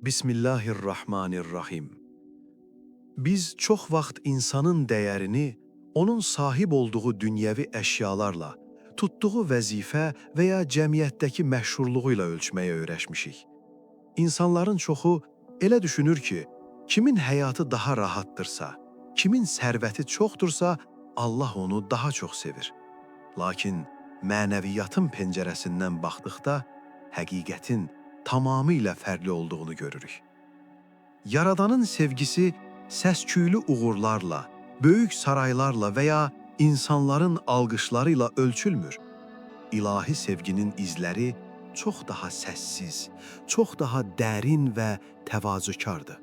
Bismillahirrahmanirrahim. Biz çox vaxt insanın dəyərini onun sahib olduğu dünyəvi əşyalarla, tutduğu vəzifə və ya cəmiyyətdəki məşhurluğuyla ölçməyə öyrəşmişik. İnsanların çoxu elə düşünür ki, kimin həyatı daha rahatdırsa, kimin sərvəti çoxdursa, Allah onu daha çox sevir. Lakin mənəviyyatın pəncərəsindən baxdıqda, həqiqətin tamamilə fərqli olduğunu görürük. Yaradanın sevgisi səs-küylü uğurlarla, böyük saraylarla və ya insanların alqışları ilə ölçülmür. İlahi sevginin izləri çox daha səssiz, çox daha dərin və təvazökardır.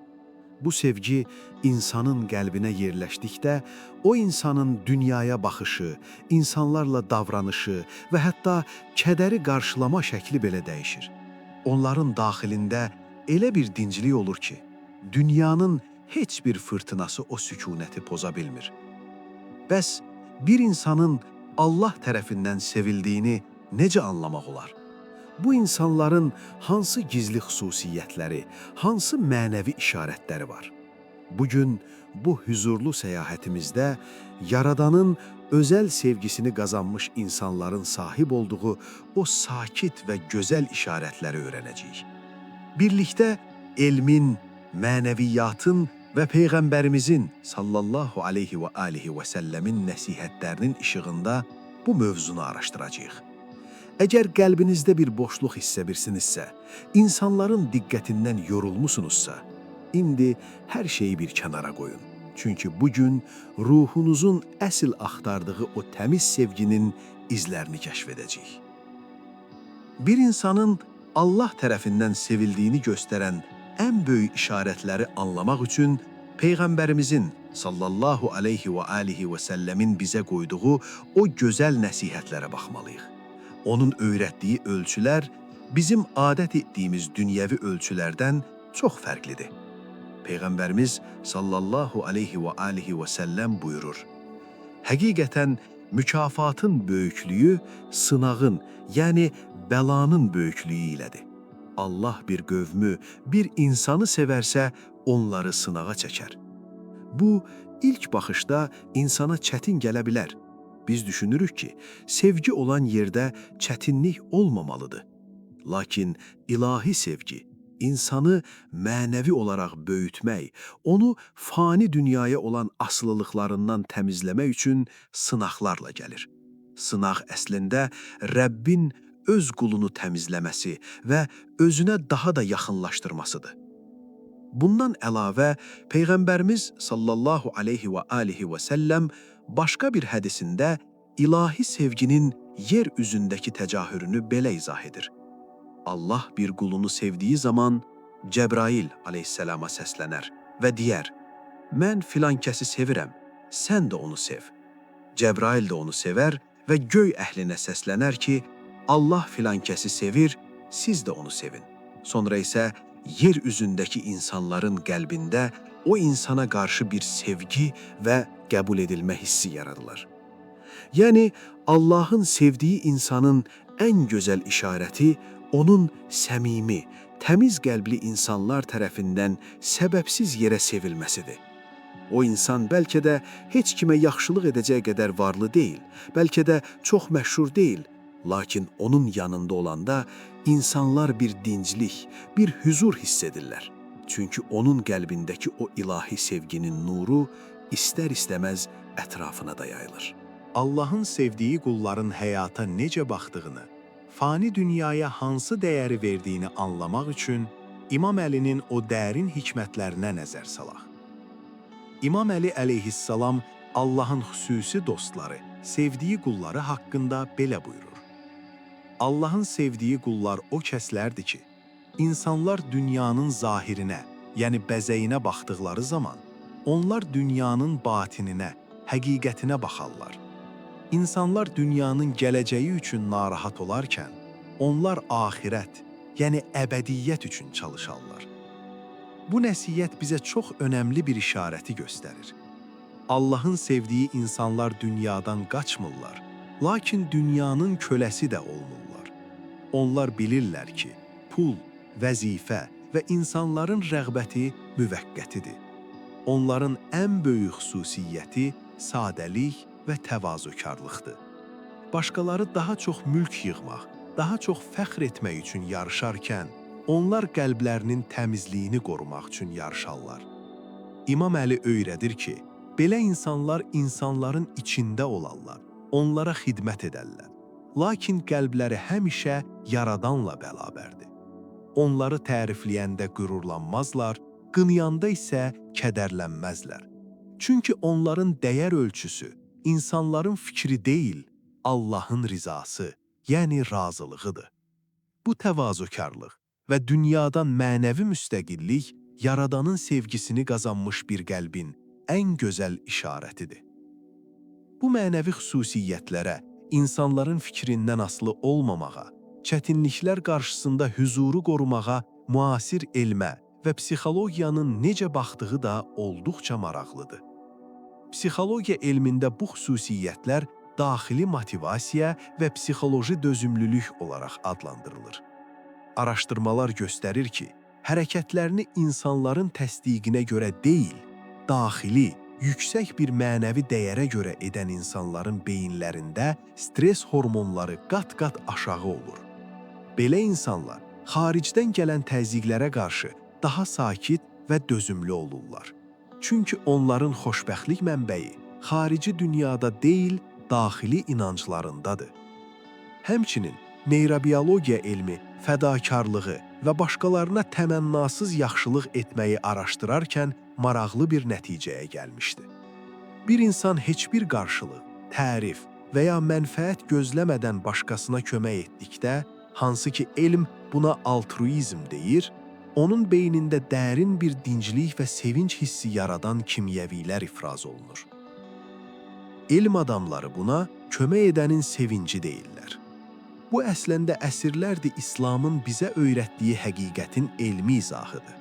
Bu sevgi insanın qəlbinə yerləşdikdə, o insanın dünyaya baxışı, insanlarla davranışı və hətta kədəri qarşılama şəkli belə dəyişir. Onların daxilində elə bir dinclik olur ki, dünyanın heç bir fırtınası o sükunəti poza bilmir. Bəs bir insanın Allah tərəfindən sevildiyini necə anlamaq olar? Bu insanların hansı gizli xüsusiyyətləri, hansı mənəvi işarətləri var? Bugün bu hüzurlu səyahətimizdə Yaradanın özəl sevgisini qazanmış insanların sahib olduğu o sakit və gözəl işarətləri öyrənəcəyik. Birlikdə elmin, mənəviyyatın və Peyğəmbərimizin sallallahu aleyhi və alihi və səlləmin nəsihətlərinin işığında bu mövzunu araşdıracağıq. Əgər qəlbinizdə bir boşluq hiss edirsinizsə, insanların diqqətindən yorulmusunuzsa, indi hər şeyi bir kənara qoyun. Çünki bugün ruhunuzun əsl axtardığı o təmiz sevginin izlərini kəşf edəcəyik. Bir insanın Allah tərəfindən sevildiyini göstərən ən böyük işarətləri anlamaq üçün Peyğəmbərimizin sallallahu aleyhi və alihi və səlləmin bizə qoyduğu o gözəl nəsihətlərə baxmalıyıq. Onun öyrətdiyi ölçülər bizim adət etdiyimiz dünyəvi ölçülərdən çox fərqlidir. Peyğəmbərimiz sallallahu aleyhi və alihi və səlləm buyurur: Həqiqətən mükafatın böyüklüyü sınağın, yəni bəlanın böyüklüyü ilədir. Allah bir qövmü, bir insanı sevərsə, onları sınağa çəkər. Bu, ilk baxışda insana çətin gələ bilər. Biz düşünürük ki, sevgi olan yerdə çətinlik olmamalıdır. Lakin ilahi sevgi, insanı mənəvi olaraq böyütmək, onu fani dünyaya olan asılılıqlarından təmizləmək üçün sınaqlarla gəlir. Sınaq əslində Rəbbin öz qulunu təmizləməsi və özünə daha da yaxınlaşdırmasıdır. Bundan əlavə, Peyğəmbərimiz sallallahu aleyhi və alihi və səlləm başqa bir hədisində ilahi sevginin yer üzündəki təcahürünü belə izah edir. Allah bir qulunu sevdiyi zaman Cəbrail aleyhisselama səslənər və deyər: Mən filan kəsi sevirəm, sən də onu sev. Cəbrail də onu sevər və göy əhlinə səslənər ki, Allah filan kəsi sevir, siz də onu sevin. Sonra isə yer üzündəki insanların qəlbində o insana qarşı bir sevgi və qəbul edilmə hissi yaradılır. Yəni, Allahın sevdiyi insanın ən gözəl işarəti onun səmimi, təmiz qəlbli insanlar tərəfindən səbəbsiz yerə sevilməsidir. O insan bəlkə də heç kimə yaxşılıq edəcək qədər varlı deyil, bəlkə də çox məşhur deyil, lakin onun yanında olanda insanlar bir dinclik, bir hüzur hiss edirlər. Çünki onun qəlbindəki o ilahi sevginin nuru istər-istəməz ətrafına da yayılır. Allahın sevdiyi qulların həyata necə baxdığını, fani dünyaya hansı dəyəri verdiyini anlamaq üçün İmam Əlinin o dərin hikmətlərinə nəzər salaq. İmam Əli əleyhissalam Allahın xüsusi dostları, sevdiyi qulları haqqında belə buyurur. Allahın sevdiyi qullar o kəslərdir ki, insanlar dünyanın zahirinə, yəni bəzəyinə baxdıqları zaman, onlar dünyanın batininə, həqiqətinə baxarlar. İnsanlar dünyanın gələcəyi üçün narahat olarkən, onlar axirət, yəni əbədiyyət üçün çalışarlar. Bu nəsihət bizə çox önəmli bir işarəti göstərir. Allahın sevdiyi insanlar dünyadan qaçmırlar, lakin dünyanın köləsi də olmurlar. Onlar bilirlər ki, pul, vəzifə, və insanların rəğbəti müvəqqətidir. Onların ən böyük xüsusiyyəti sadəlik və təvazökarlıqdır. Başqaları daha çox mülk yığmaq, daha çox fəxr etmək üçün yarışarkən, onlar qəlblərinin təmizliyini qorumaq üçün yarışarlar. İmam Əli öyrədir ki, belə insanlar insanların içində olarlar, onlara xidmət edərlər. Lakin qəlbləri həmişə Yaradanla bərabərdir. Onları tərifləyəndə qürurlanmazlar, qınayanda isə kədərlənməzlər. Çünki onların dəyər ölçüsü insanların fikri deyil, Allahın rizası, yəni razılığıdır. Bu təvazökarlıq və dünyadan mənəvi müstəqillik Yaradanın sevgisini qazanmış bir qəlbin ən gözəl işarətidir. Bu mənəvi xüsusiyyətlərə, insanların fikrindən asılı olmamağa, çətinliklər qarşısında hüzuru qorumağa, müasir elmə və psixologiyanın necə baxdığı da olduqca maraqlıdır. Psixologiya elmində bu xüsusiyyətlər daxili motivasiya və psixoloji dözümlülük olaraq adlandırılır. Araşdırmalar göstərir ki, hərəkətlərini insanların təsdiqinə görə deyil, daxili, yüksək bir mənəvi dəyərə görə edən insanların beyinlərində stres hormonları qat-qat aşağı olur. Belə insanlar xaricdən gələn təzyiqlərə qarşı daha sakit və dözümlü olurlar. Çünki onların xoşbəxtlik mənbəyi xarici dünyada deyil, daxili inanclarındadır. Həmçinin neyrobiologiya elmi fədakarlığı və başqalarına təmənnasız yaxşılıq etməyi araşdırarkən maraqlı bir nəticəyə gəlmişdi. Bir insan heç bir qarşılıq, tərif və ya mənfəət gözləmədən başqasına kömək etdikdə, hansı ki elm buna altruizm deyir, onun beynində dərin bir dinclik və sevinç hissi yaradan kimyəvilər ifraz olunur. Elm adamları buna kömək edənin sevinci deyirlər. Bu əslində əsrlərdir İslamın bizə öyrətdiyi həqiqətin elmi izahıdır.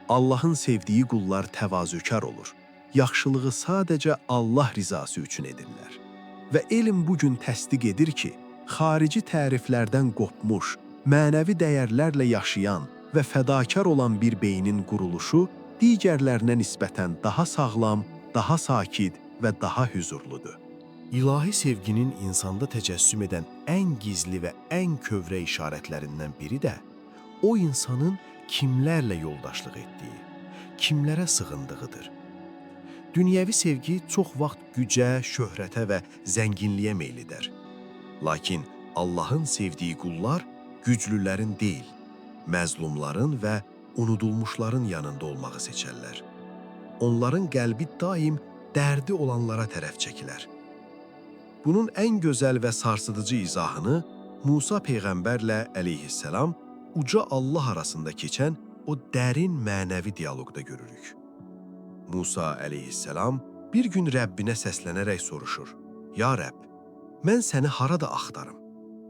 Allahın sevdiyi qullar təvazökar olur. Yaxşılığı sadəcə Allah rizası üçün edirlər. Və elm bugün təsdiq edir ki, xarici təriflərdən qopmuş, mənəvi dəyərlərlə yaşayan və fədakar olan bir beynin quruluşu digərlərinə nisbətən daha sağlam, daha sakit və daha hüzurludur. İlahi sevginin insanda təcəssüm edən ən gizli və ən kövrə işarətlərindən biri də o insanın kimlərlə yoldaşlıq etdiyi, kimlərə sığındığıdır. Dünyəvi sevgi çox vaxt gücə, şöhrətə və zənginliyə meyl edər. Lakin Allahın sevdiyi qullar güclülərin deyil, məzlumların və unudulmuşların yanında olmağı seçərlər. Onların qəlbi daim dərdi olanlara tərəf çəkilər. Bunun ən gözəl və sarsıdıcı izahını Musa Peyğəmbərlə əleyhissalam uca Allah arasında keçən o dərin mənəvi dialoqda görürük. Musa əleyhissalam bir gün Rəbbinə səslənərək soruşur: "Ya Rəbb, mən səni harada axtarım?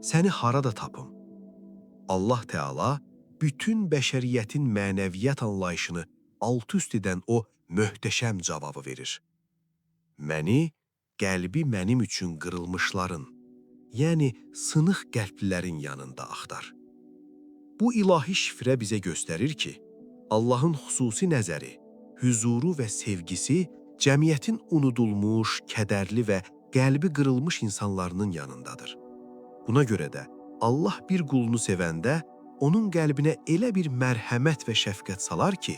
Səni harada tapım?" Allah Teala bütün bəşəriyyətin mənəviyyət anlayışını alt-üst edən o möhtəşəm cavabı verir: "Məni qəlbi mənim üçün qırılmışların, yəni sınıq qəlblilərin yanında axtar." Bu ilahi şifrə bizə göstərir ki, Allahın xüsusi nəzəri, hüzuru və sevgisi cəmiyyətin unudulmuş, kədərli və qəlbi qırılmış insanlarının yanındadır. Buna görə də Allah bir qulunu sevəndə onun qəlbinə elə bir mərhəmət və şəfqət salar ki,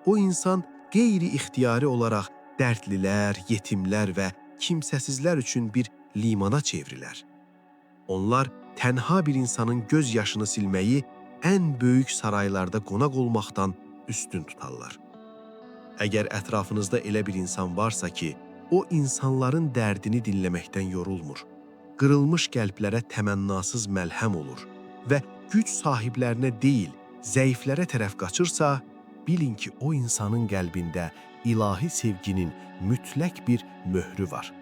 o insan qeyri-ixtiyari olaraq dərdlilər, yetimlər və kimsəsizlər üçün bir limana çevrilər. Onlar tənha bir insanın göz yaşını silməyi ən böyük saraylarda qonaq olmaqdan üstün tutarlar. Əgər ətrafınızda elə bir insan varsa ki, o insanların dərdini dinləməkdən yorulmur, qırılmış qəlblərə təmənnasız məlhəm olur və güc sahiblərinə deyil, zəiflərə tərəf qaçırsa, bilin ki, o insanın qəlbində ilahi sevginin mütləq bir möhrü var.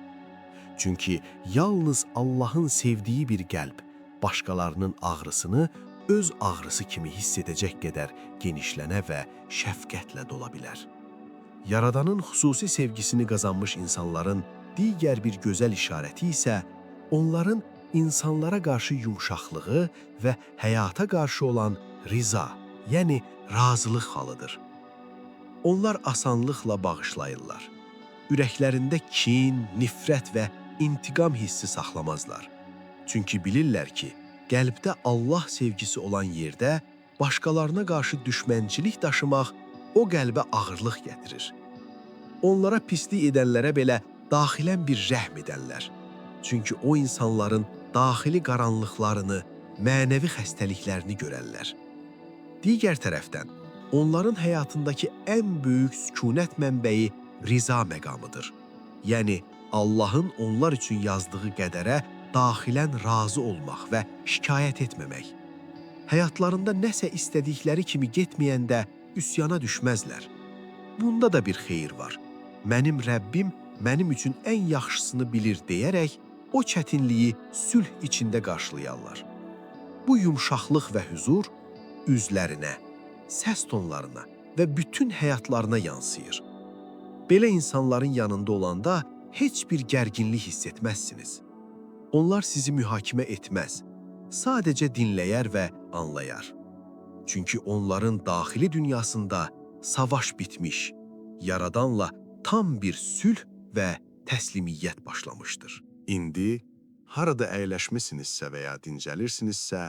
Çünki yalnız Allahın sevdiyi bir qəlb başqalarının ağrısını öz ağrısı kimi hiss edəcək qədər genişlənə və şəfqətlə dola bilər. Yaradanın xüsusi sevgisini qazanmış insanların digər bir gözəl işarəti isə onların insanlara qarşı yumşaqlığı və həyata qarşı olan riza, yəni razılıq halıdır. Onlar asanlıqla bağışlayırlar. Ürəklərində kin, nifrət və intiqam hissi saxlamazlar. Çünki bilirlər ki, qəlbdə Allah sevgisi olan yerdə başqalarına qarşı düşmənçilik daşımaq o qəlbə ağırlıq gətirir. Onlara pislik edənlərə belə daxilən bir rəhm edərlər. Çünki o insanların daxili qaranlıqlarını, mənəvi xəstəliklərini görərlər. Digər tərəfdən, onların həyatındakı ən böyük sükunət mənbəyi riza məqamıdır. Yəni, Allahın onlar üçün yazdığı qədərə daxilən razı olmaq və şikayət etməmək. Həyatlarında nəsə istədikləri kimi getməyəndə üsyana düşməzlər. Bunda da bir xeyir var. Mənim Rəbbim mənim üçün ən yaxşısını bilir deyərək, o çətinliyi sülh içində qarşılayarlar. Bu yumşaqlıq və hüzur üzlərinə, səs tonlarına və bütün həyatlarına yansıyır. Belə insanların yanında olanda heç bir gərginlik hiss etməzsiniz. Onlar sizi mühakimə etməz, sadəcə dinləyər və anlayar. Çünki onların daxili dünyasında savaş bitmiş, Yaradanla tam bir sülh və təslimiyyət başlamışdır. İndi harada əyləşmisinizsə və ya dincəlirsinizsə,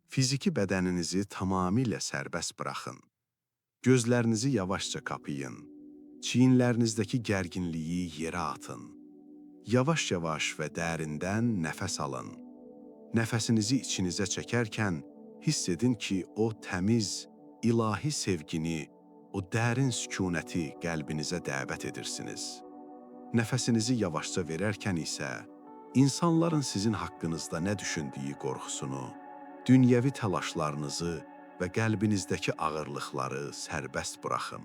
fiziki bədəninizi tamamilə sərbəst buraxın. Gözlərinizi yavaşca qapayın. Çiyinlərinizdəki gərginliyi yerə atın. Yavaş-yavaş və dərindən nəfəs alın. Nəfəsinizi içinizə çəkərkən hiss edin ki, o təmiz, ilahi sevgini, o dərin sükunəti qəlbinizə dəvət edirsiniz. Nəfəsinizi yavaşca verərkən isə insanların sizin haqqınızda nə düşündüyü qorxusunu, dünyəvi təlaşlarınızı və qəlbinizdəki ağırlıqları sərbəst buraxın.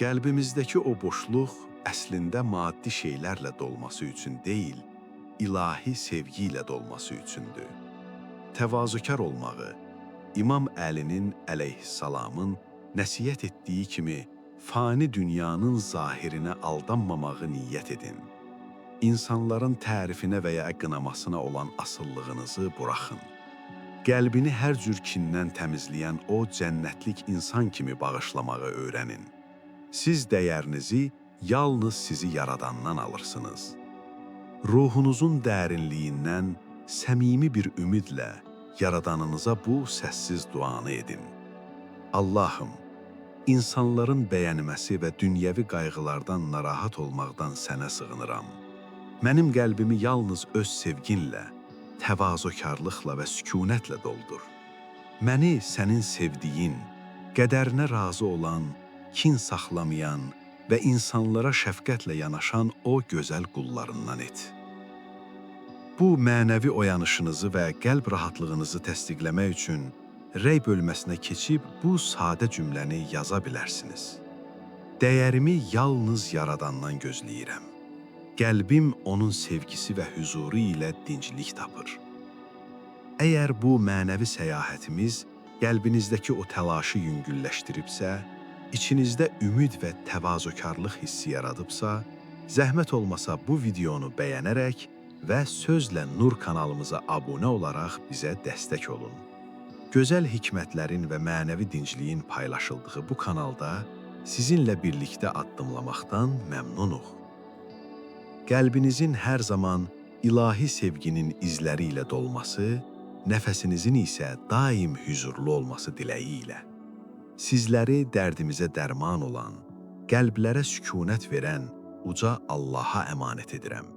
Qəlbimizdəki o boşluq əslində maddi şeylərlə dolması üçün deyil, ilahi sevgi ilə dolması üçündür. Təvazökar olmağı, İmam Əlinin əleyhissalamın nəsihət etdiyi kimi fani dünyanın zahirinə aldanmamağı niyyət edin. İnsanların tərifinə və ya qınamasına olan asıllığınızı buraxın. Qəlbini hər cür kindən təmizləyən o cənnətlik insan kimi bağışlamağı öyrənin. Siz dəyərinizi yalnız sizi yaradandan alırsınız. Ruhunuzun dərinliyindən səmimi bir ümidlə yaradanınıza bu səssiz duanı edin. Allahım, insanların bəyənməsi və dünyəvi qayğılardan narahat olmaqdan sənə sığınıram. Mənim qəlbimi yalnız öz sevginlə, təvazökarlıqla və sükunətlə doldur. Məni sənin sevdiyin, qədərinə razı olan, kin saxlamayan və insanlara şəfqətlə yanaşan o gözəl qullarından et. Bu mənəvi oyanışınızı və qəlb rahatlığınızı təsdiqləmək üçün rəy bölməsinə keçib bu sadə cümləni yaza bilərsiniz. Dəyərimi yalnız Yaradandan gözləyirəm. Qəlbim onun sevgisi və hüzuru ilə dinclik tapır. Əgər bu mənəvi səyahətimiz qəlbinizdəki o təlaşı yüngülləşdiribsə, içinizdə ümid və təvazökarlıq hissi yaradıbsa, zəhmət olmasa bu videonu bəyənərək və Sözlə Nur kanalımıza abunə olaraq bizə dəstək olun. Gözəl hikmətlərin və mənəvi dincliyin paylaşıldığı bu kanalda sizinlə birlikdə addımlamaqdan məmnunuq. Qəlbinizin hər zaman ilahi sevginin izləri ilə dolması, nəfəsinizin isə daim hüzurlu olması diləyi ilə. Sizləri dərdimizə dərman olan, qəlblərə sükunət verən uca Allaha əmanət edirəm.